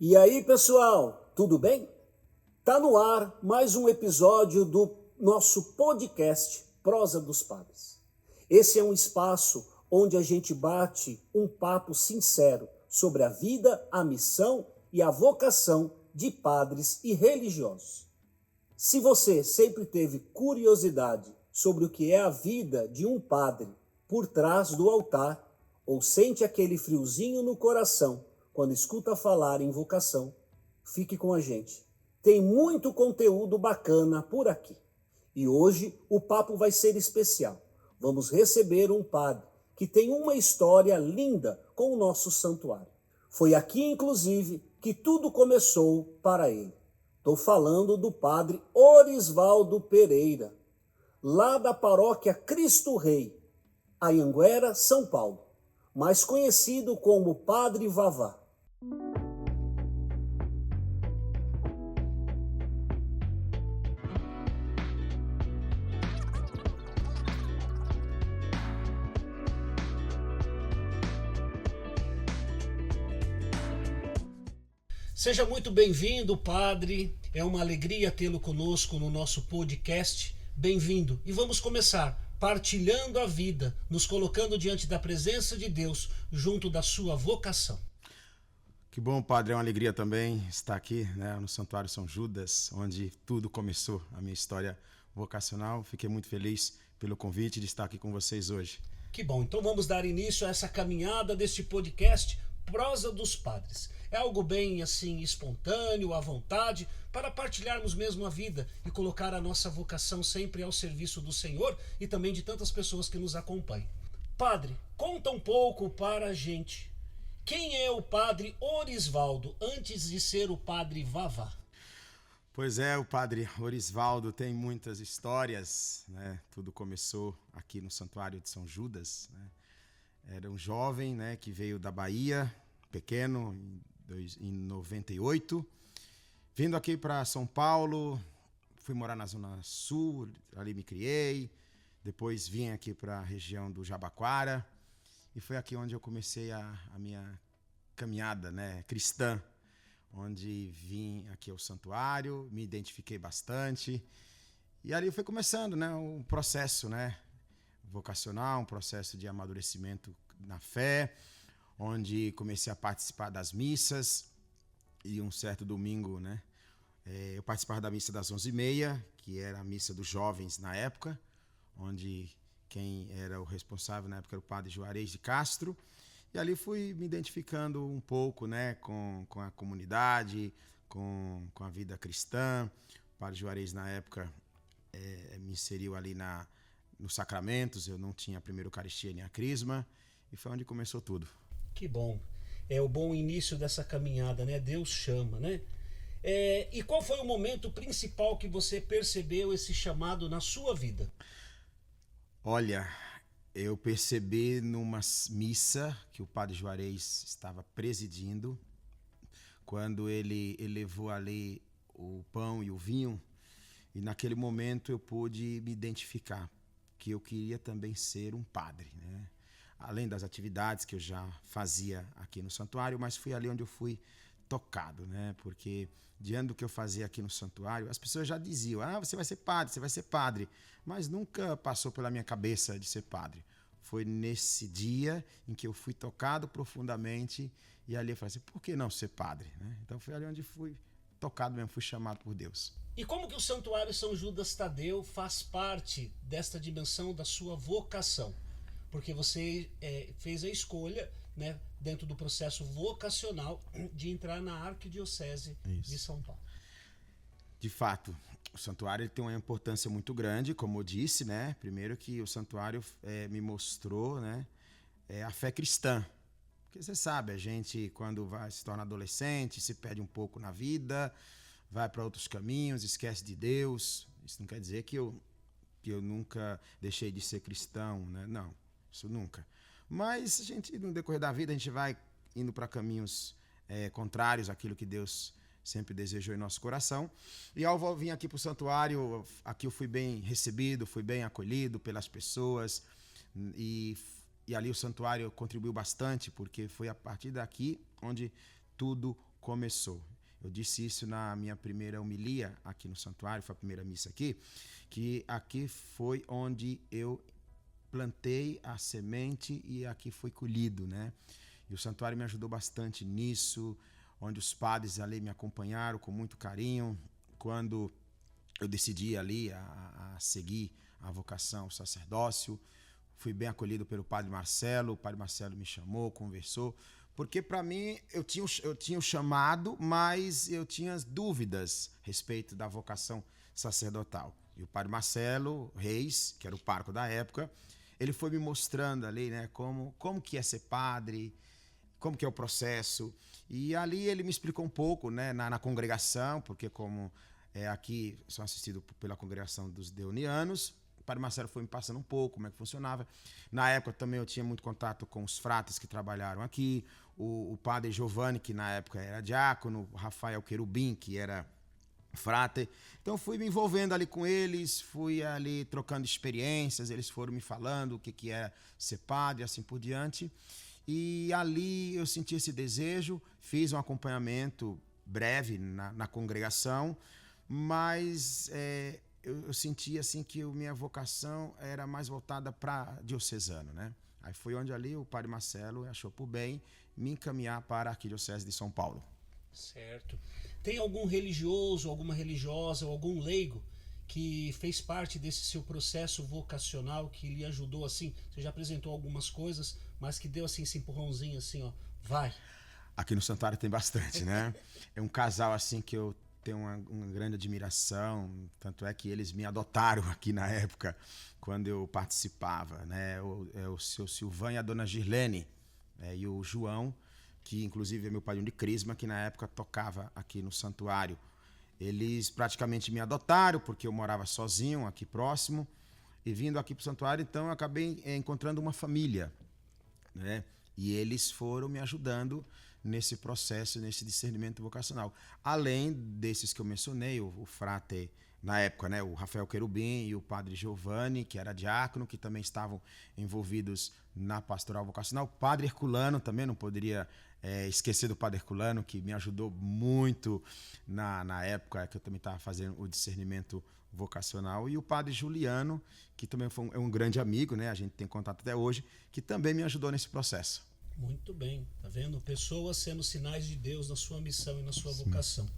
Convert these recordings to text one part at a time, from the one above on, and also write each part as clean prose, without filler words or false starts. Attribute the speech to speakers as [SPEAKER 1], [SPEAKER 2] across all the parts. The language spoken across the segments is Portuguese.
[SPEAKER 1] E aí, pessoal, tudo bem? Tá no ar mais um episódio do nosso podcast Prosa dos Padres. Esse é um espaço onde a gente bate um papo sincero sobre a vida, a missão e a vocação de padres e religiosos. Se você sempre teve curiosidade sobre o que é a vida de um padre por trás do altar, ou sente aquele friozinho no coração quando escuta falar em vocação, fique com a gente. Tem muito conteúdo bacana por aqui. E hoje o papo vai ser especial. Vamos receber um padre que tem uma história linda com o nosso santuário. Foi aqui, inclusive, que tudo começou para ele. Estou falando do padre Orisvaldo Pereira, lá da paróquia Cristo Rei, Anhanguera, São Paulo, mais conhecido como Padre Vavá. Seja muito bem-vindo, padre. É uma alegria tê-lo conosco no nosso podcast. Bem-vindo. E vamos começar partilhando a vida, nos colocando diante da presença de Deus, junto da sua vocação.
[SPEAKER 2] Que bom, padre. É uma alegria também estar aqui, no Santuário São Judas, onde tudo começou, a minha história vocacional. Fiquei muito feliz pelo convite de estar aqui com vocês hoje.
[SPEAKER 1] Que bom. Então vamos dar início a essa caminhada deste podcast Prosa dos Padres. É algo bem assim espontâneo, à vontade, para partilharmos mesmo a vida e colocar a nossa vocação sempre ao serviço do Senhor e também de tantas pessoas que nos acompanham. Padre, conta um pouco para a gente. Quem é o padre Orisvaldo antes de ser o padre Vavá?
[SPEAKER 2] Pois é, o padre Orisvaldo tem muitas histórias, Tudo começou aqui no Santuário de São Judas, Era um jovem, que veio da Bahia, pequeno, em 98, vindo aqui para São Paulo, fui morar na Zona Sul, ali me criei, depois vim aqui para a região do Jabaquara, e foi aqui onde eu comecei a minha caminhada, cristã, onde vim aqui ao santuário, me identifiquei bastante, e ali foi começando, um processo, vocacional, um processo de amadurecimento na fé, onde comecei a participar das missas, e um certo domingo, eu participava da missa das 11h30, que era a missa dos jovens na época, onde quem era o responsável na época era o padre Juarez de Castro, e ali fui me identificando um pouco, com a comunidade, com a vida cristã. O padre Juarez na época me inseriu ali nos sacramentos, eu não tinha a primeira Eucaristia nem a Crisma, e foi onde começou tudo.
[SPEAKER 1] Que bom. É o bom início dessa caminhada, Deus chama, E qual foi o momento principal que você percebeu esse chamado na sua vida?
[SPEAKER 2] Olha, eu percebi numa missa que o padre Juarez estava presidindo, quando ele elevou ali o pão e o vinho, e naquele momento eu pude me identificar, que eu queria também ser um padre, Além das atividades que eu já fazia aqui no santuário, mas foi ali onde eu fui tocado, Porque diante do que eu fazia aqui no santuário, as pessoas já diziam, você vai ser padre, mas nunca passou pela minha cabeça de ser padre. Foi nesse dia em que eu fui tocado profundamente, e ali eu falei assim, por que não ser padre? Então foi ali onde fui tocado mesmo, fui chamado por Deus.
[SPEAKER 1] E como que o Santuário São Judas Tadeu faz parte desta dimensão da sua vocação? Porque você fez a escolha, dentro do processo vocacional, de entrar na Arquidiocese de São Paulo.
[SPEAKER 2] De fato, o santuário tem uma importância muito grande, como eu disse, Primeiro que o santuário me mostrou, a fé cristã. Porque você sabe, a gente quando se torna adolescente, se perde um pouco na vida, vai para outros caminhos, esquece de Deus. Isso não quer dizer que eu nunca deixei de ser cristão, Não. Isso nunca. Mas a gente, no decorrer da vida, a gente vai indo para caminhos contrários àquilo que Deus sempre desejou em nosso coração. E ao vir aqui para o santuário, aqui eu fui bem recebido, fui bem acolhido pelas pessoas. E ali o santuário contribuiu bastante, porque foi a partir daqui onde tudo começou. Eu disse isso na minha primeira homilia aqui no santuário, foi a primeira missa aqui, que aqui foi onde eu plantei a semente e aqui foi colhido, né? E o santuário me ajudou bastante nisso, onde os padres ali me acompanharam com muito carinho, quando eu decidi ali a seguir a vocação ao sacerdócio. Fui bem acolhido pelo padre Marcelo, o padre Marcelo me chamou, conversou, porque para mim eu tinha o chamado, mas eu tinha dúvidas a respeito da vocação sacerdotal. E o padre Marcelo Reis, que era o pároco da época, ele foi me mostrando ali, né, como que é ser padre, como que é o processo. E ali ele me explicou um pouco, né, na congregação, porque como aqui sou assistido pela congregação dos deonianos, o padre Marcelo foi me passando um pouco como é que funcionava. Na época também eu tinha muito contato com os frates que trabalharam aqui, o padre Giovanni, que na época era diácono, o Rafael Querubim, que era frate. Então fui me envolvendo ali com eles, fui ali trocando experiências, eles foram me falando o que é ser padre e assim por diante. E ali eu senti esse desejo, fiz um acompanhamento breve na congregação, mas eu senti assim que a minha vocação era mais voltada para diocesano, né? Aí foi onde ali o padre Marcelo achou por bem me encaminhar para a Arquidiocese de São Paulo.
[SPEAKER 1] Certo. Tem algum religioso, alguma religiosa ou algum leigo que fez parte desse seu processo vocacional, que lhe ajudou assim? Você já apresentou algumas coisas, mas que deu assim esse empurrãozinho assim, ó, vai.
[SPEAKER 2] Aqui no santuário tem bastante, né? É um casal assim que eu tenho uma grande admiração, tanto é que eles me adotaram aqui na época, quando eu participava, né? O seu Silvan e a dona Girlene, e o João, que inclusive é meu padrinho de crisma, que na época tocava aqui no santuário. Eles praticamente me adotaram, porque eu morava sozinho aqui próximo, e vindo aqui para o santuário, então eu acabei encontrando uma família, né? E eles foram me ajudando nesse processo, nesse discernimento vocacional. Além desses que eu mencionei, o frate, na época, né, o Rafael Querubim e o padre Giovanni, que era diácono, que também estavam envolvidos na pastoral vocacional. O padre Herculano também, não poderia esquecer do padre Herculano, que me ajudou muito na época que eu também estava fazendo o discernimento vocacional. E o padre Juliano, que também é um grande amigo, né, a gente tem contato até hoje, que também me ajudou nesse processo.
[SPEAKER 1] Muito bem, tá vendo? Pessoas sendo sinais de Deus na sua missão e na sua vocação.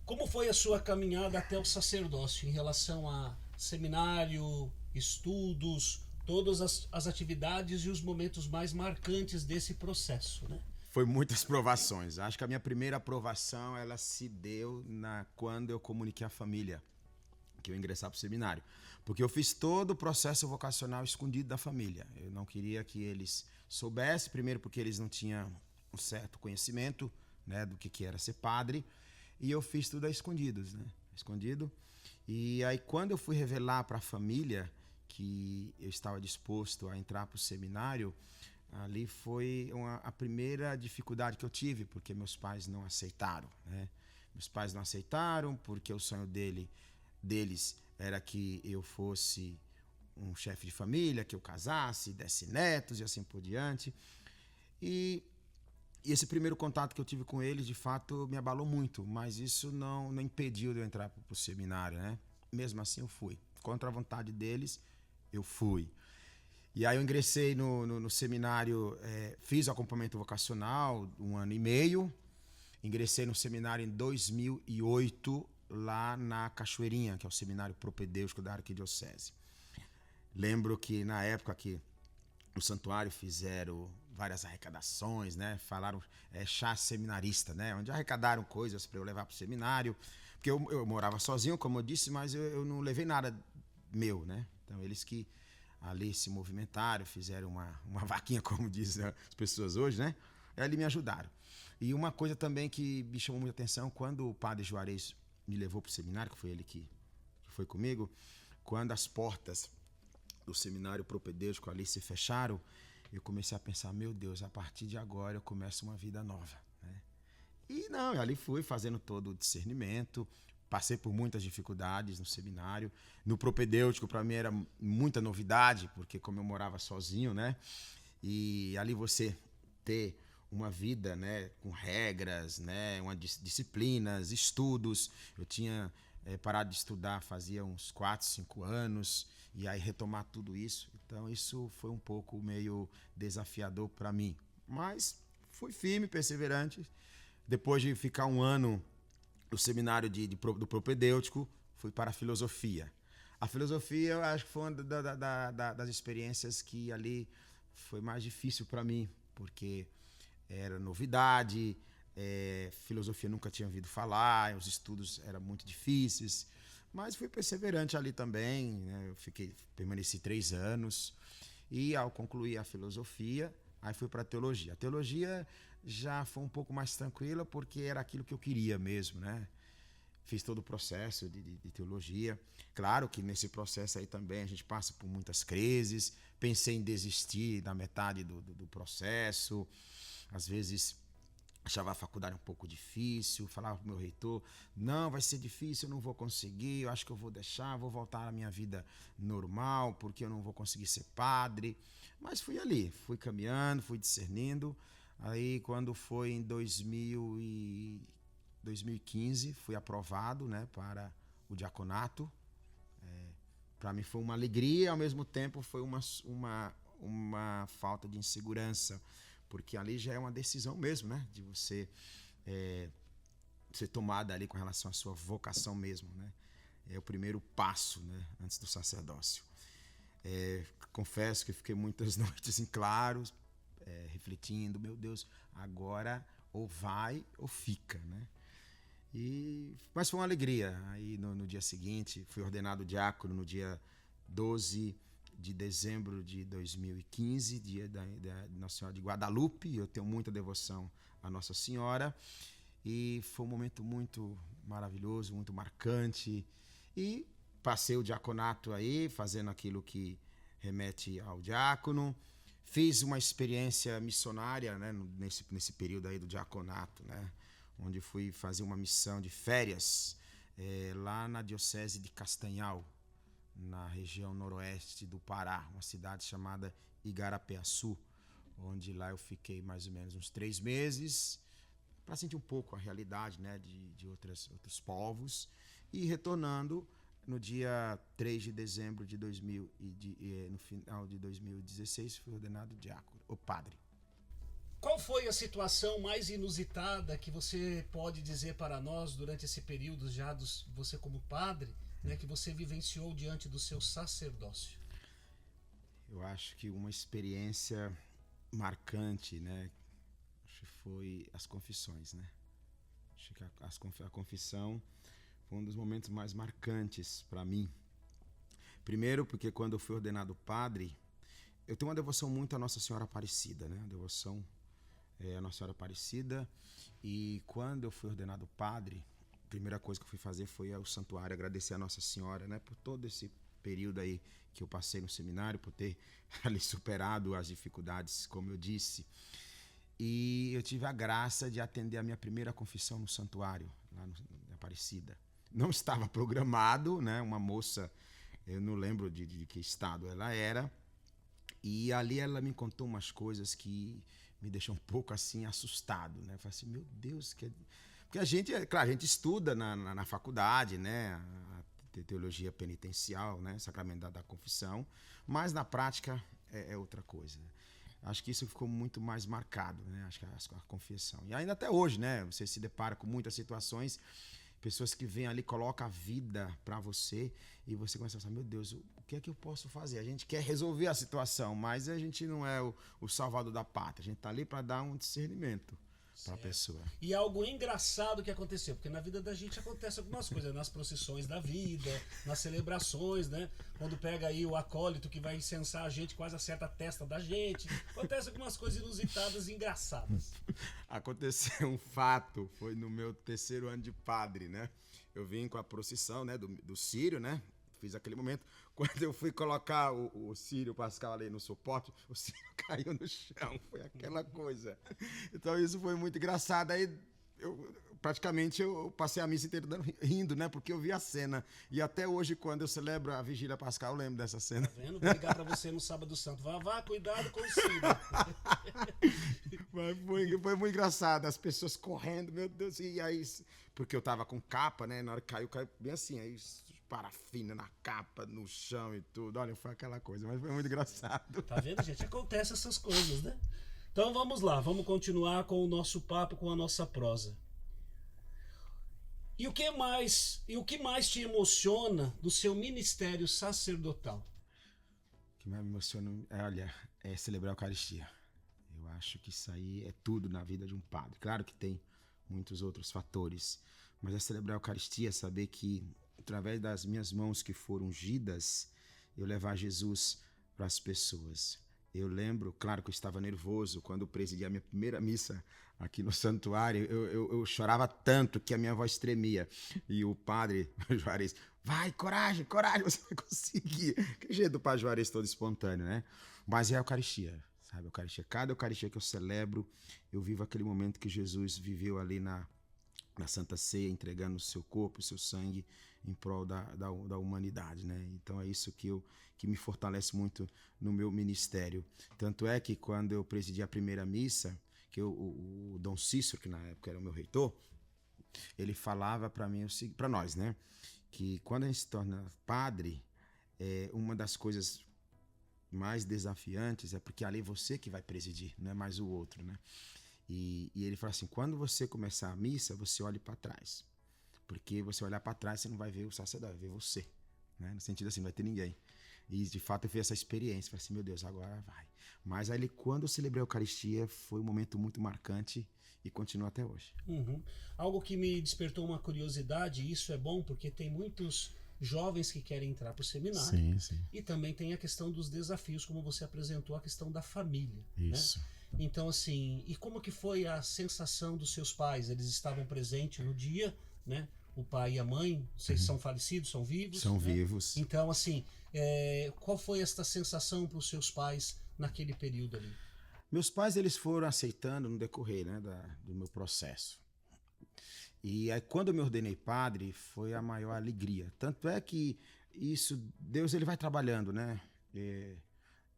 [SPEAKER 1] Como foi a sua caminhada até o sacerdócio em relação a seminário, estudos, todas as atividades e os momentos mais marcantes desse processo, né?
[SPEAKER 2] Foi muitas provações. Acho que a minha primeira aprovação ela se deu quando eu comuniquei à família que eu ingressar para o seminário. Porque eu fiz todo o processo vocacional escondido da família. Eu não queria que eles soubessem, primeiro porque eles não tinham um certo conhecimento, né, do que era ser padre, e eu fiz tudo a escondidos, né? Escondido. E aí quando eu fui revelar para a família que eu estava disposto a entrar para o seminário, ali foi a primeira dificuldade que eu tive, porque meus pais não aceitaram, né? Meus pais não aceitaram porque o sonho deles era que eu fosse um chefe de família, que eu casasse, desse netos e assim por diante. E esse primeiro contato que eu tive com eles, de fato, me abalou muito, mas isso não impediu de eu entrar para o seminário, né? Mesmo assim eu fui. Contra a vontade deles, eu fui. E aí eu ingressei no seminário, fiz o acompanhamento vocacional 1 ano e meio, ingressei no seminário em 2008, lá na Cachoeirinha, que é o seminário propedêutico da Arquidiocese. Lembro que na época que no santuário fizeram várias arrecadações, né? Falaram chá seminarista, né? Onde arrecadaram coisas para eu levar para o seminário, porque eu morava sozinho, como eu disse, mas eu não levei nada meu, né? Então eles que ali se movimentaram, fizeram uma vaquinha, como dizem as pessoas hoje, né? E ali me ajudaram. E uma coisa também que me chamou muita atenção, quando o padre Juarez me levou para o seminário, que foi ele que foi comigo, quando as portas do seminário propedêutico ali se fecharam, eu comecei a pensar, meu Deus, a partir de agora eu começo uma vida nova, né? E não, ali fui fazendo todo o discernimento, passei por muitas dificuldades no seminário. No propedêutico, para mim, era muita novidade, porque como eu morava sozinho, né? E ali você ter uma vida, né, com regras, né, disciplinas, estudos. Eu tinha parado de estudar fazia uns 4, 5 anos, e aí retomar tudo isso. Então isso foi um pouco meio desafiador para mim. Mas fui firme, perseverante. Depois de ficar um ano no seminário do propedêutico, fui para a filosofia. A filosofia, eu acho que foi uma das experiências que ali foi mais difícil para mim, porque era novidade, filosofia nunca tinha ouvido falar, os estudos eram muito difíceis, mas fui perseverante ali também, né? Permaneci 3 anos, e ao concluir a filosofia, aí fui para a teologia. A teologia já foi um pouco mais tranquila, porque era aquilo que eu queria mesmo, né? Fiz todo o processo de teologia. Claro que nesse processo aí também a gente passa por muitas crises. Pensei em desistir da metade do processo. Às vezes achava a faculdade um pouco difícil. Falava para o meu reitor, não, vai ser difícil, eu não vou conseguir. Eu acho que eu vou deixar, vou voltar à minha vida normal, porque eu não vou conseguir ser padre. Mas fui ali, fui caminhando, fui discernindo. Aí quando foi em 2015, fui aprovado, né, para o diaconato. Para mim foi uma alegria, ao mesmo tempo foi uma falta de insegurança, porque ali já é uma decisão mesmo, né, de você ser tomada ali com relação à sua vocação mesmo, né? É o primeiro passo, né, antes do sacerdócio. Confesso que fiquei muitas noites em claro, refletindo, meu Deus, agora ou vai ou fica, né? Mas foi uma alegria. Aí no dia seguinte, fui ordenado diácono no dia 12 de dezembro de 2015, dia da Nossa Senhora de Guadalupe. Eu tenho muita devoção à Nossa Senhora, e foi um momento muito maravilhoso, muito marcante. E passei o diaconato aí, fazendo aquilo que remete ao diácono. Fiz uma experiência missionária, né, nesse período aí do diaconato, né, onde fui fazer uma missão de férias lá na diocese de Castanhal, na região noroeste do Pará, uma cidade chamada Igarapé-Açu, onde lá eu fiquei mais ou menos uns 3 meses, para sentir um pouco a realidade, né, de outros povos, e retornando no dia 3 de dezembro de no final de 2016, fui ordenado diácono, ou padre.
[SPEAKER 1] Qual foi a situação mais inusitada que você pode dizer para nós durante esse período já você como padre, né, que você vivenciou diante do seu sacerdócio?
[SPEAKER 2] Eu acho que uma experiência marcante, né, acho que foi as confissões, né? Acho que a confissão foi um dos momentos mais marcantes para mim. Primeiro, porque quando eu fui ordenado padre, eu tenho uma devoção muito à Nossa Senhora Aparecida, né? A devoção à Nossa Senhora Aparecida. E quando eu fui ordenado padre, a primeira coisa que eu fui fazer foi ao santuário agradecer a Nossa Senhora, né, por todo esse período aí que eu passei no seminário, por ter ali superado as dificuldades, como eu disse. E eu tive a graça de atender a minha primeira confissão no santuário, lá na Aparecida. Não estava programado, né? Uma moça, eu não lembro de que estado ela era, e ali ela me contou umas coisas que me deixam um pouco assim assustado, né? Eu falei assim, meu Deus, porque a gente, claro, a gente estuda na faculdade, né? A teologia penitencial, né? Sacramental da confissão, mas na prática é outra coisa. Acho que isso ficou muito mais marcado, né? Acho que a confissão. E ainda até hoje, né? Você se depara com muitas situações, pessoas que vêm ali, colocam a vida para você, e você começa a pensar, meu Deus, o que é que eu posso fazer? A gente quer resolver a situação, mas a gente não é o salvador da pátria. A gente está ali para dar um discernimento para a pessoa.
[SPEAKER 1] E algo engraçado que aconteceu, porque na vida da gente acontece algumas coisas, nas procissões da vida, nas celebrações, né? Quando pega aí o acólito que vai incensar a gente, quase acerta a testa da gente. Acontece algumas coisas inusitadas e engraçadas.
[SPEAKER 2] Aconteceu um fato, foi no meu 3º ano de padre, né? Eu vim com a procissão, né, do círio, né? Fiz aquele momento. Quando eu fui colocar o círio pascal ali no suporte, o círio caiu no chão. Foi aquela coisa. Então isso foi muito engraçado. Aí eu praticamente eu passei a missa inteira rindo, né? Porque eu vi a cena. E até hoje, quando eu celebro a Vigília Pascal, eu lembro dessa cena.
[SPEAKER 1] Tá vendo? Vou ligar pra você no Sábado Santo. Vá, cuidado com o Ciro.
[SPEAKER 2] Mas foi muito engraçado. As pessoas correndo, meu Deus. E aí, porque eu tava com capa, né? Na hora que caiu bem assim. Aí parafina na capa, no chão e tudo. Olha, foi aquela coisa. Mas foi muito engraçado.
[SPEAKER 1] Tá vendo, gente? Acontece essas coisas, né? Então vamos lá, vamos continuar com o nosso papo, com a nossa prosa. E o que mais te emociona do seu ministério sacerdotal?
[SPEAKER 2] O que mais me emociona é celebrar a Eucaristia. Eu acho que isso aí é tudo na vida de um padre. Claro que tem muitos outros fatores, mas é celebrar a Eucaristia, saber que através das minhas mãos que foram ungidas, eu levar Jesus para as pessoas. Eu lembro, claro que eu estava nervoso quando eu presidi a minha primeira missa aqui no santuário. Eu chorava tanto que a minha voz tremia. E o padre Juarez, vai, coragem, você vai conseguir. Que jeito do padre Juarez todo espontâneo, né? Mas é a Eucaristia, sabe? A Eucaristia. Cada Eucaristia que eu celebro, eu vivo aquele momento que Jesus viveu ali na Santa Ceia, entregando o seu corpo, o seu sangue em prol da humanidade, né? Então é isso que me fortalece muito no meu ministério. Tanto é que quando eu presidi a primeira missa, que o Dom Cícero, que na época era o meu reitor, ele falava para nós, né? Que quando a gente se torna padre, uma das coisas mais desafiantes é porque ali é você que vai presidir, não é mais o outro, né? E ele fala assim, quando você começar a missa, você olhe para trás. Porque você olhar para trás, você não vai ver o sacerdote, vai ver você. Né? No sentido assim, não vai ter ninguém. E de fato eu fiz essa experiência. Falei assim, meu Deus, agora vai. Mas aí quando eu celebrei a Eucaristia, foi um momento muito marcante e continua até hoje.
[SPEAKER 1] Uhum. Algo que me despertou uma curiosidade, e isso é bom porque tem muitos jovens que querem entrar para o seminário.
[SPEAKER 2] Sim, sim.
[SPEAKER 1] E também tem a questão dos desafios, como você apresentou, a questão da família.
[SPEAKER 2] Isso.
[SPEAKER 1] Né? Então, assim, e como que foi a sensação dos seus pais? Eles estavam presentes no dia, né? O pai e a mãe, vocês são falecidos, são vivos?
[SPEAKER 2] São
[SPEAKER 1] né?
[SPEAKER 2] vivos.
[SPEAKER 1] Então, assim, qual foi esta sensação para os seus pais naquele período ali?
[SPEAKER 2] Meus pais, eles foram aceitando no decorrer, né, do meu processo. E aí, quando eu me ordenei padre, foi a maior alegria. Tanto é que isso, Deus, ele vai trabalhando, né?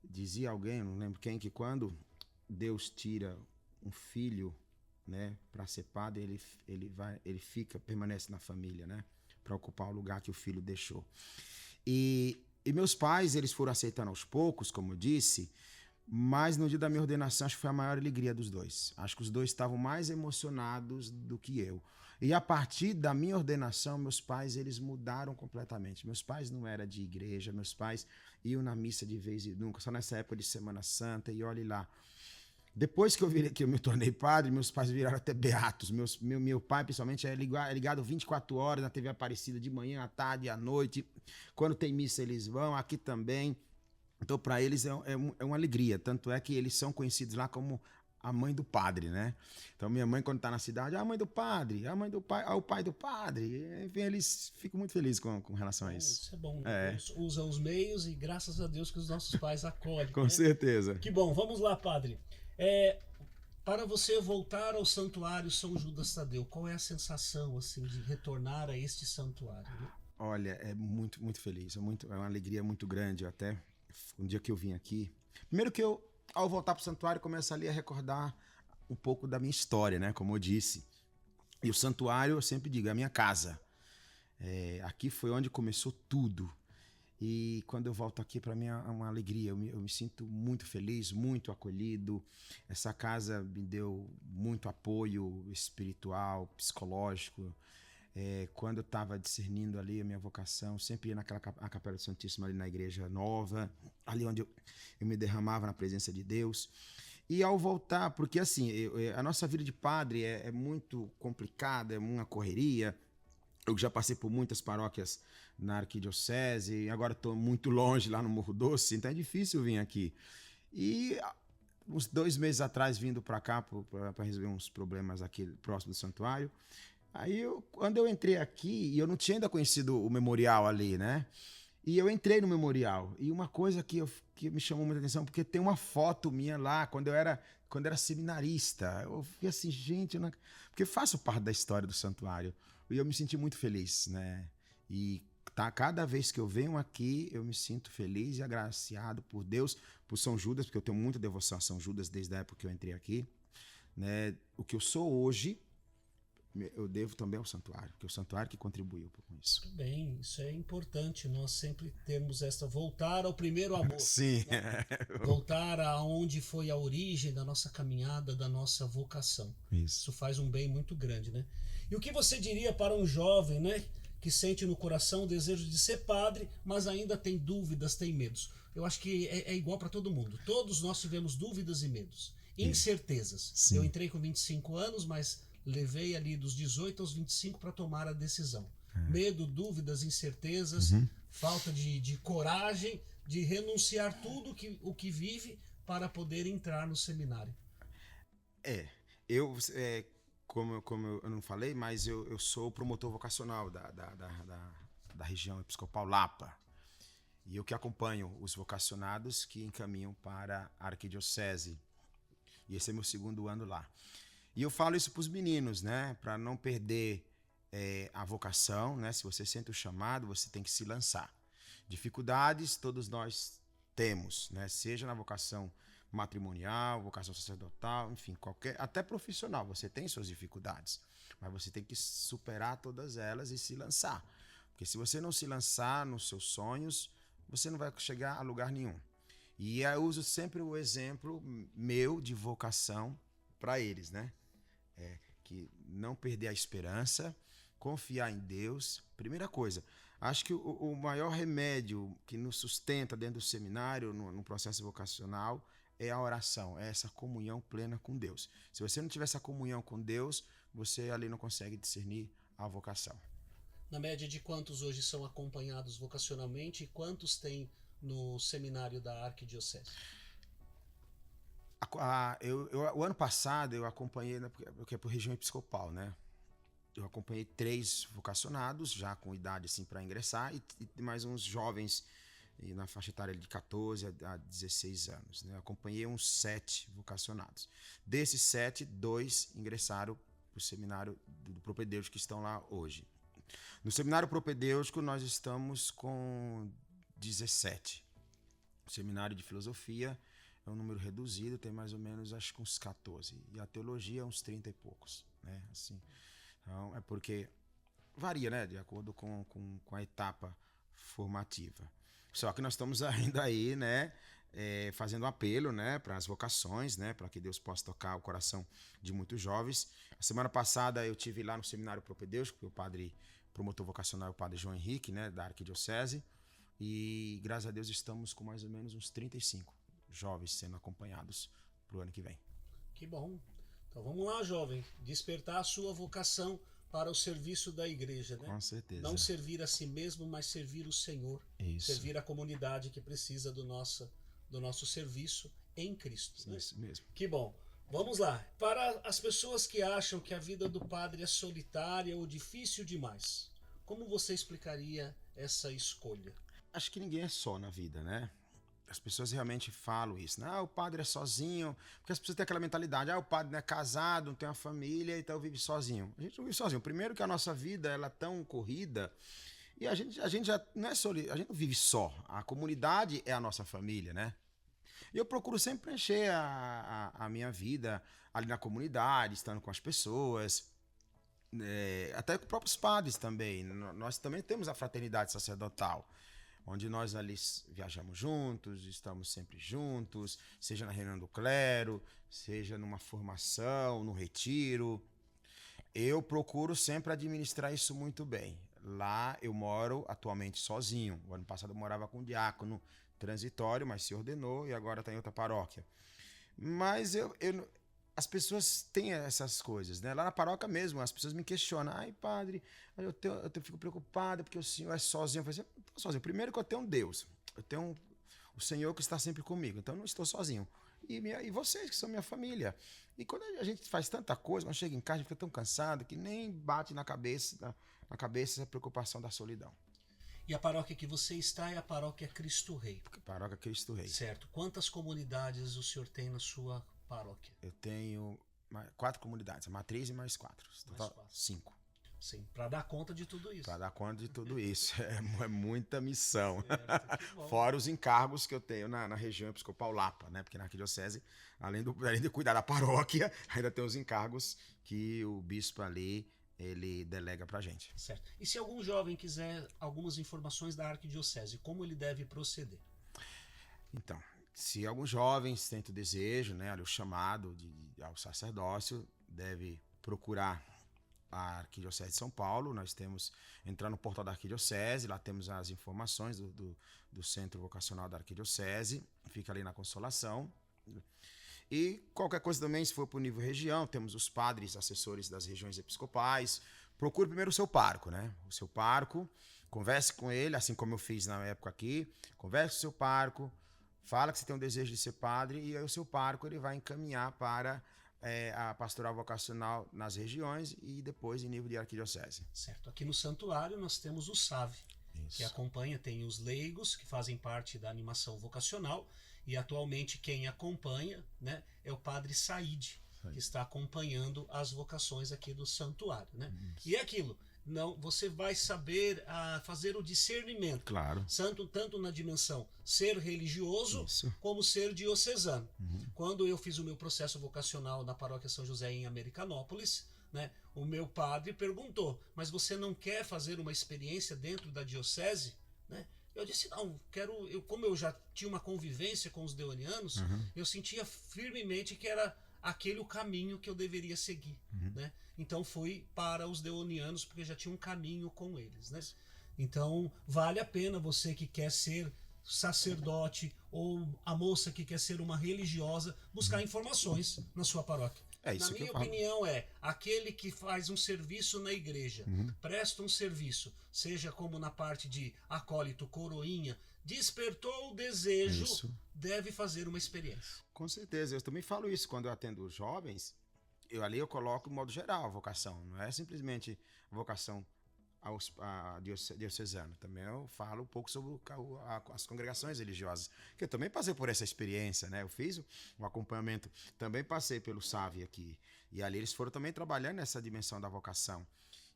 [SPEAKER 2] Dizia alguém, não lembro quem, que quando Deus tira um filho, né, para ser padre, ele permanece na família, né, para ocupar o lugar que o filho deixou. E meus pais, eles foram aceitando aos poucos, como eu disse, mas no dia da minha ordenação, acho que foi a maior alegria dos dois. Acho que os dois estavam mais emocionados do que eu. E a partir da minha ordenação, meus pais, eles mudaram completamente. Meus pais não eram de igreja, meus pais iam na missa de vez em nunca, só nessa época de Semana Santa, e olhe lá. Depois que eu me tornei padre, meus pais viraram até beatos. Meu pai, principalmente, é ligado 24 horas na TV Aparecida, de manhã, à tarde, à noite. Quando tem missa, eles vão, aqui também. Então, para eles é uma alegria. Tanto é que eles são conhecidos lá como a mãe do padre, né? Então, minha mãe, quando está na cidade, a mãe do padre, a mãe do pai, o pai do padre. Enfim, eles ficam muito felizes com relação a isso.
[SPEAKER 1] Isso é bom, né? Eles usam os meios e graças a Deus que os nossos pais acolhem.
[SPEAKER 2] Com
[SPEAKER 1] né?
[SPEAKER 2] certeza.
[SPEAKER 1] Que bom, vamos lá, padre. Para você voltar ao santuário São Judas Tadeu, qual é a sensação assim de retornar a este santuário? Né?
[SPEAKER 2] Olha, é muito, muito feliz. É uma alegria muito grande. Até um dia que eu vim aqui. Primeiro que eu, ao voltar para o santuário, começo ali a recordar um pouco da minha história, né? Como eu disse. E o santuário, eu sempre digo, é a minha casa. Aqui foi onde começou tudo. E quando eu volto aqui, para mim é uma alegria. Eu me sinto muito feliz, muito acolhido. Essa casa me deu muito apoio espiritual, psicológico. Quando eu estava discernindo ali a minha vocação, sempre ia naquela Capela do Santíssimo ali na Igreja Nova, ali onde eu me derramava na presença de Deus. E ao voltar, porque assim, a nossa vida de padre é muito complicada, é uma correria. Eu já passei por muitas paróquias na arquidiocese, agora estou muito longe lá no Morro Doce, então é difícil vir aqui. E uns 2 meses atrás, vindo para cá para resolver uns problemas aqui próximo do santuário, aí quando eu entrei aqui, e eu não tinha ainda conhecido o memorial ali, né? E eu entrei no memorial, e uma coisa que me chamou muita atenção, porque tem uma foto minha lá, quando quando era seminarista. Eu vi assim, gente, porque eu faço parte da história do santuário. E eu me senti muito feliz, né? E cada vez que eu venho aqui, eu me sinto feliz e agraciado por Deus, por São Judas, porque eu tenho muita devoção a São Judas desde a época que eu entrei aqui, né? O que eu sou hoje, eu devo também ao santuário, porque é o santuário que contribuiu com isso.
[SPEAKER 1] Muito bem, isso é importante, nós sempre termos voltar ao primeiro amor.
[SPEAKER 2] Sim.
[SPEAKER 1] Né? Voltar aonde foi a origem da nossa caminhada, da nossa vocação. Isso faz um bem muito grande, né? E o que você diria para um jovem, né, que sente no coração o desejo de ser padre, mas ainda tem dúvidas, tem medos? Eu acho que é igual para todo mundo. Todos nós tivemos dúvidas e medos, incertezas. Sim. Eu entrei com 25 anos, mas levei ali dos 18 aos 25 para tomar a decisão. Medo, dúvidas, incertezas, falta de coragem de renunciar tudo o que vive para poder entrar no seminário.
[SPEAKER 2] Como eu não falei, mas eu sou promotor vocacional da região episcopal Lapa. E eu que acompanho os vocacionados que encaminham para a arquidiocese. E esse é meu 2º ano lá. E eu falo isso para os meninos, né? Para não perder a vocação, né? Se você sente o chamado, você tem que se lançar. Dificuldades todos nós temos, né? Seja na vocação matrimonial, vocação sacerdotal, enfim, até profissional, você tem suas dificuldades. Mas você tem que superar todas elas e se lançar. Porque se você não se lançar nos seus sonhos, você não vai chegar a lugar nenhum. E eu uso sempre o exemplo meu de vocação para eles, né? Que não perder a esperança, confiar em Deus. Primeira coisa, acho que o maior remédio que nos sustenta dentro do seminário, no processo vocacional, é a oração, é essa comunhão plena com Deus. Se você não tiver essa comunhão com Deus, você ali não consegue discernir a vocação.
[SPEAKER 1] Na média de quantos hoje são acompanhados vocacionalmente e quantos tem no seminário da arquidiocese?
[SPEAKER 2] O ano passado eu acompanhei, porque é por região episcopal, né? Eu acompanhei 3 vocacionados, já com idade assim para ingressar, e mais uns jovens na faixa etária de 14 a 16 anos. Né? Eu acompanhei uns 7 vocacionados. Desses 7, 2 ingressaram para o seminário do propedêutico que estão lá hoje. No seminário propedêutico nós estamos com 17. O seminário de filosofia é um número reduzido, tem mais ou menos, acho que uns 14. E a teologia, uns 30 e poucos. Né? Assim, então, é porque varia, né? De acordo com a etapa formativa. Só que nós estamos ainda aí, né? Fazendo um apelo, né? Para as vocações, né? Para que Deus possa tocar o coração de muitos jovens. A semana passada eu tive lá no seminário propedêutico, que o padre promotor vocacional é o padre João Henrique, né? Da arquidiocese. E graças a Deus estamos com mais ou menos uns 35 jovens sendo acompanhados para o ano que vem.
[SPEAKER 1] Que bom. Então vamos lá, jovem, despertar a sua vocação para o serviço da igreja, né?
[SPEAKER 2] Com certeza.
[SPEAKER 1] Não servir a si mesmo, mas servir o Senhor.
[SPEAKER 2] Isso.
[SPEAKER 1] Servir a comunidade que precisa do nosso serviço em Cristo. Né?
[SPEAKER 2] Isso mesmo.
[SPEAKER 1] Que bom. Vamos lá. Para as pessoas que acham que a vida do padre é solitária ou difícil demais, como você explicaria essa escolha?
[SPEAKER 2] Acho que ninguém é só na vida, né? As pessoas realmente falam isso, né? O padre é sozinho, porque as pessoas têm aquela mentalidade, o padre não é casado, não tem uma família, então vive sozinho. A gente não vive sozinho. Primeiro que a nossa vida ela é tão corrida e a gente já não é a gente não vive só. A comunidade é a nossa família, né? E eu procuro sempre preencher a minha vida ali na comunidade, estando com as pessoas, até com os próprios padres também. Nós também temos a fraternidade sacerdotal, onde nós ali viajamos juntos, estamos sempre juntos, seja na reunião do clero, seja numa formação, no retiro. Eu procuro sempre administrar isso muito bem. Lá eu moro atualmente sozinho. O ano passado eu morava com um diácono transitório, mas se ordenou e agora está em outra paróquia. Mas as pessoas têm essas coisas, né? Lá na paróquia mesmo, as pessoas me questionam. Ai, padre, eu fico preocupado porque o senhor é sozinho. Eu falei assim, eu não estou sozinho. Primeiro que eu tenho um Deus. Eu tenho o Senhor que está sempre comigo. Então eu não estou sozinho. E vocês que são minha família. E quando a gente faz tanta coisa, quando chega em casa, a gente fica tão cansado que nem bate na cabeça essa preocupação da solidão.
[SPEAKER 1] E a paróquia que você está é a paróquia Cristo Rei.
[SPEAKER 2] Paróquia Cristo Rei.
[SPEAKER 1] Certo. Quantas comunidades o senhor tem na sua paróquia?
[SPEAKER 2] Eu tenho 4 comunidades, a matriz e mais 4. Total, 5.
[SPEAKER 1] Sim, para dar conta de tudo isso.
[SPEAKER 2] Para dar conta de tudo isso. É muita missão.
[SPEAKER 1] Certo, que bom.
[SPEAKER 2] Fora os encargos que eu tenho na região episcopal Lapa, né? Porque na arquidiocese, além de cuidar da paróquia, ainda tem os encargos que o bispo ali ele delega pra gente.
[SPEAKER 1] Certo. E se algum jovem quiser algumas informações da arquidiocese, como ele deve proceder?
[SPEAKER 2] Então, se alguns jovens têm o desejo, né, o chamado ao sacerdócio, deve procurar a Arquidiocese de São Paulo. Nós temos, entrar no portal da Arquidiocese, lá temos as informações do Centro Vocacional da Arquidiocese, fica ali na Consolação. E qualquer coisa também, se for para o nível região, temos os padres assessores das regiões episcopais. Procure primeiro o seu pároco, né? O seu pároco, converse com ele, assim como eu fiz na época aqui, converse com o seu pároco, fala que você tem um desejo de ser padre, e aí o seu pároco ele vai encaminhar para a pastoral vocacional nas regiões e depois em nível de arquidiocese.
[SPEAKER 1] Certo. Aqui no santuário nós temos o SAV,
[SPEAKER 2] Isso.
[SPEAKER 1] que acompanha, tem os leigos que fazem parte da animação vocacional, e atualmente quem acompanha, né, é o padre Said, que está acompanhando as vocações aqui do santuário, né? E é aquilo, não, você vai saber fazer o discernimento,
[SPEAKER 2] Claro.
[SPEAKER 1] tanto na dimensão ser religioso,
[SPEAKER 2] Isso.
[SPEAKER 1] como ser diocesano. Quando eu fiz o meu processo vocacional na paróquia São José em Americanópolis, né, o meu padre perguntou, mas você não quer fazer uma experiência dentro da diocese? Né? Eu disse, não, como eu já tinha uma convivência com os deonianos, eu sentia firmemente que era aquele o caminho que eu deveria seguir, né? Então fui para os deonianos, porque já tinha um caminho com eles, né? Então vale a pena você que quer ser sacerdote ou a moça que quer ser uma religiosa buscar informações na sua paróquia.
[SPEAKER 2] Isso
[SPEAKER 1] Na
[SPEAKER 2] que
[SPEAKER 1] minha
[SPEAKER 2] eu falo.
[SPEAKER 1] opinião aquele que faz um serviço na igreja, presta um serviço, seja como na parte de acólito, coroinha, despertou o desejo,
[SPEAKER 2] Isso.
[SPEAKER 1] deve fazer uma experiência.
[SPEAKER 2] Com certeza, eu também falo isso quando eu atendo os jovens, eu coloco de modo geral a vocação, não é simplesmente a vocação diocesana. Também eu falo um pouco sobre as congregações religiosas, que eu também passei por essa experiência, né? Eu fiz um acompanhamento, também passei pelo SAV aqui, e ali eles foram também trabalhando nessa dimensão da vocação.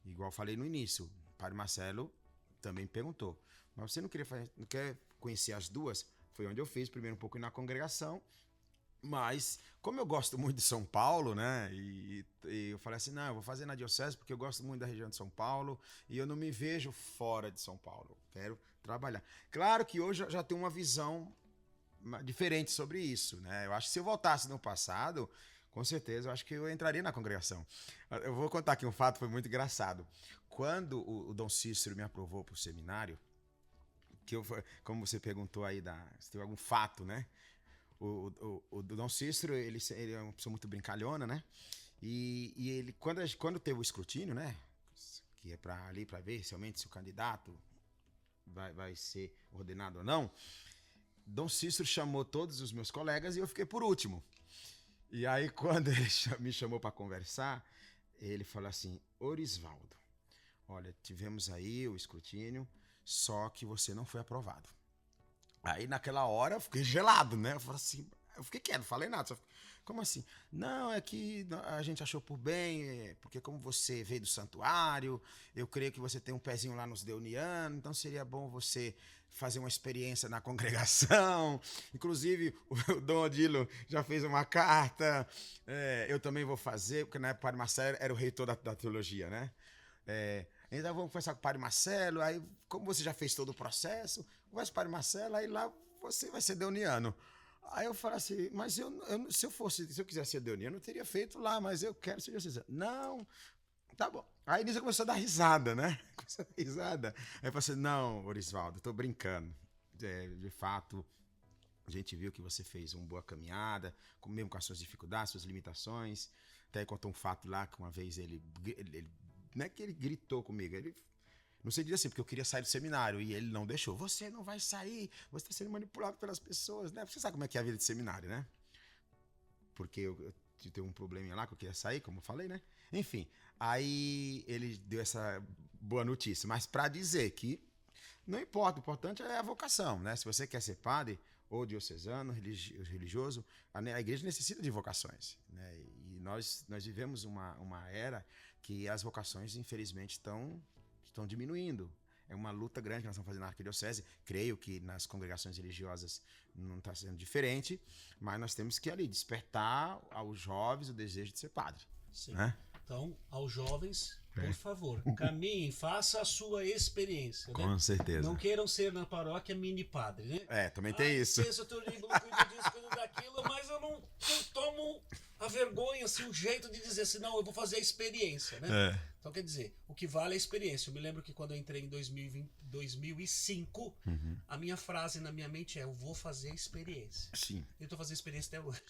[SPEAKER 2] Igual eu falei no início, o padre Marcelo também perguntou, mas você não quer conhecer as duas? Foi onde eu fiz, primeiro um pouco na congregação, mas como eu gosto muito de São Paulo, né, e eu falei assim, não, eu vou fazer na diocese porque eu gosto muito da região de São Paulo e eu não me vejo fora de São Paulo, eu quero trabalhar. Claro que hoje eu já tenho uma visão diferente sobre isso, né, eu acho que se eu voltasse no passado, com certeza eu acho que eu entraria na congregação. Eu vou contar aqui um fato, foi muito engraçado. Quando o Dom Cícero me aprovou para o seminário, como você perguntou aí, se tem algum fato, né? O Dom Cícero, ele é uma pessoa muito brincalhona, né? E ele, quando teve o escrutínio, né? Que é para ver realmente se o candidato vai ser ordenado ou não, Dom Cícero chamou todos os meus colegas e eu fiquei por último. E aí, quando ele me chamou para conversar, ele falou assim, Orisvaldo, olha, tivemos aí o escrutínio, só que você não foi aprovado. Aí naquela hora eu fiquei gelado, né? Eu falei assim, eu fiquei quieto, não falei nada. Como assim? Não, é que a gente achou por bem, porque como você veio do santuário, eu creio que você tem um pezinho lá nos deonianos, então seria bom você fazer uma experiência na congregação. Inclusive, o Dom Odilo já fez uma carta, eu também vou fazer, porque na época o padre Marcelo era o reitor da teologia, né? Então vamos conversar com o padre Marcelo, aí como você já fez todo o processo, conversa com o padre Marcelo, aí lá você vai ser deoniano. Aí eu falo assim, mas se eu quisesse ser deoniano, eu teria feito lá, mas eu quero ser diocesano. Não, tá bom. Aí Nisa começou a dar risada, né? Começou a dar risada. Aí eu falei assim, não, Orisvaldo, tô brincando. De fato, a gente viu que você fez uma boa caminhada, mesmo com as suas dificuldades, suas limitações. Até contou um fato lá que uma vez ele não é que ele gritou comigo, ele no sentido assim, porque eu queria sair do seminário e ele não deixou. Você não vai sair, você está sendo manipulado pelas pessoas, né? Você sabe como é que é a vida de seminário, né? Porque eu tive um probleminha lá que eu queria sair, como eu falei, né? Enfim, aí ele deu essa boa notícia, mas para dizer que não importa, o importante é a vocação, né? Se você quer ser padre, ou diocesano, religioso, a igreja necessita de vocações, né? E nós vivemos uma era que as vocações, infelizmente, estão diminuindo. É uma luta grande que nós estamos fazendo na arquidiocese. Creio que nas congregações religiosas não está sendo diferente, mas nós temos que ali despertar aos jovens o desejo de ser padre.
[SPEAKER 1] Sim.
[SPEAKER 2] Né?
[SPEAKER 1] Então, aos jovens, por favor, caminhem, faça a sua experiência.
[SPEAKER 2] Com
[SPEAKER 1] né?
[SPEAKER 2] certeza.
[SPEAKER 1] Não queiram ser na paróquia mini padre, né?
[SPEAKER 2] Também tem isso.
[SPEAKER 1] Pensa, eu cuido disso, cuido daquilo, mas eu não tomo a vergonha, assim, o jeito de dizer assim, não, eu vou fazer a experiência, né? Então, quer dizer, o que vale é a experiência. Eu me lembro que quando eu entrei em 2005, a minha frase na minha mente é, eu vou fazer a experiência.
[SPEAKER 2] Sim.
[SPEAKER 1] E eu estou fazendo experiência até hoje.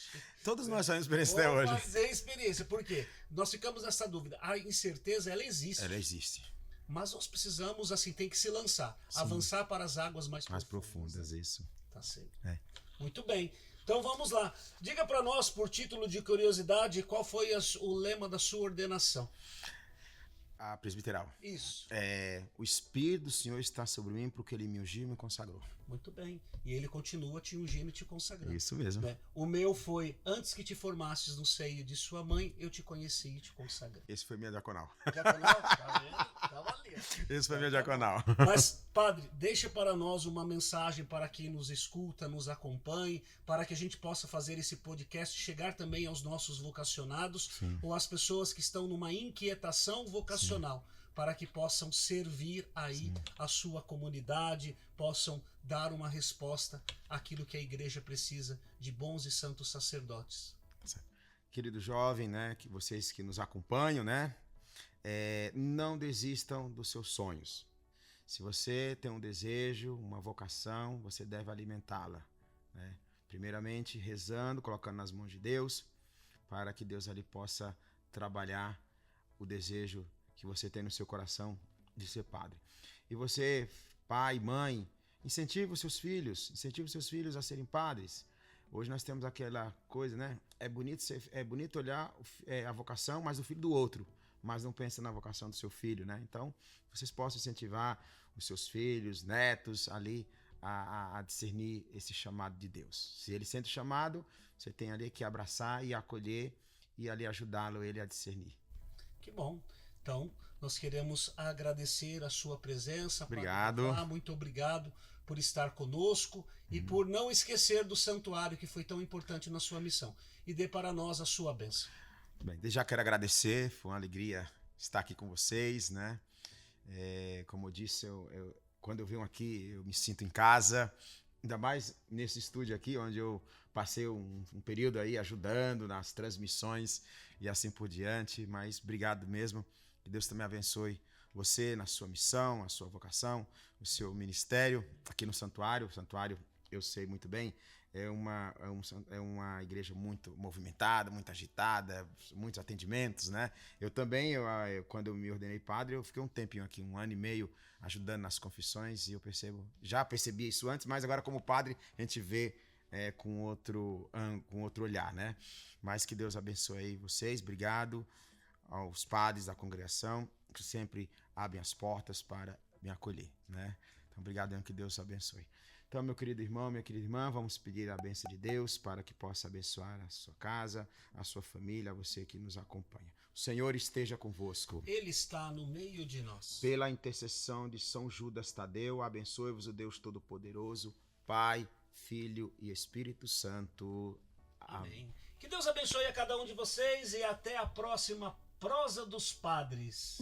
[SPEAKER 2] Todos nós fazemos experiência até hoje.
[SPEAKER 1] Vou fazer a experiência. Por quê? Nós ficamos nessa dúvida. A incerteza, ela existe.
[SPEAKER 2] Ela existe.
[SPEAKER 1] Mas nós precisamos, assim, tem que se lançar. Sim. Avançar para as águas mais profundas.
[SPEAKER 2] Isso.
[SPEAKER 1] Tá certo. Muito bem. Então vamos lá. Diga para nós, por título de curiosidade, qual foi o lema da sua ordenação?
[SPEAKER 2] A presbiteral.
[SPEAKER 1] Isso.
[SPEAKER 2] O Espírito do Senhor está sobre mim porque Ele me ungiu e me consagrou.
[SPEAKER 1] Muito bem. E Ele continua te ungindo e te consagrando.
[SPEAKER 2] Isso mesmo.
[SPEAKER 1] Né? O meu foi, antes que te formasses no seio de sua mãe, eu te conheci e te consagrei.
[SPEAKER 2] Esse foi minha diaconal.
[SPEAKER 1] Diaconal? Tá vendo? Tava ali.
[SPEAKER 2] Esse foi minha diaconal.
[SPEAKER 1] Mas, padre, deixa para nós uma mensagem para quem nos escuta, nos acompanhe, para que a gente possa fazer esse podcast chegar também aos nossos vocacionados. Sim. Ou às pessoas que estão numa inquietação vocacional. Sim. Para que possam servir aí a sua comunidade, possam dar uma resposta àquilo que a igreja precisa de bons e santos sacerdotes.
[SPEAKER 2] Querido jovem, né, que vocês que nos acompanham, né, não desistam dos seus sonhos. Se você tem um desejo, uma vocação, você deve alimentá-la, né? Primeiramente rezando, colocando nas mãos de Deus, para que Deus ali possa trabalhar o desejo que você tem no seu coração de ser padre. E você, pai, mãe, incentive os seus filhos a serem padres. Hoje nós temos aquela coisa, né? É bonito olhar a vocação, mas o filho do outro, mas não pensa na vocação do seu filho, né? Então, vocês possam incentivar os seus filhos, netos ali a discernir esse chamado de Deus. Se ele sente o chamado, você tem ali que abraçar e acolher e ali ajudá-lo ele a discernir.
[SPEAKER 1] Que bom. Então, nós queremos agradecer a sua presença.
[SPEAKER 2] Obrigado.
[SPEAKER 1] Muito obrigado por estar conosco e por não esquecer do santuário que foi tão importante na sua missão. E dê para nós a sua bênção.
[SPEAKER 2] Bem, já quero agradecer, foi uma alegria estar aqui com vocês, né? Como eu disse, quando eu venho aqui, eu me sinto em casa, ainda mais nesse estúdio aqui, onde eu passei um período aí ajudando nas transmissões e assim por diante, mas obrigado mesmo. Que Deus também abençoe você na sua missão, a sua vocação, o seu ministério aqui no santuário. O santuário, eu sei muito bem, é uma igreja muito movimentada, muito agitada, muitos atendimentos, né? Eu também, quando eu me ordenei padre, eu fiquei um tempinho aqui, 1 ano e meio, ajudando nas confissões, e eu já percebi isso antes, mas agora como padre a gente vê com outro olhar, né? Mas que Deus abençoe aí vocês, obrigado aos padres da congregação, que sempre abrem as portas para me acolher, né? Então, obrigado, que Deus abençoe. Então, meu querido irmão, minha querida irmã, vamos pedir a bênção de Deus para que possa abençoar a sua casa, a sua família, a você que nos acompanha. O Senhor esteja convosco.
[SPEAKER 1] Ele está no meio de nós.
[SPEAKER 2] Pela intercessão de São Judas Tadeu, abençoe-vos o Deus Todo-Poderoso, Pai, Filho e Espírito Santo.
[SPEAKER 1] Amém. Que Deus abençoe a cada um de vocês e até a próxima Prosa dos Padres.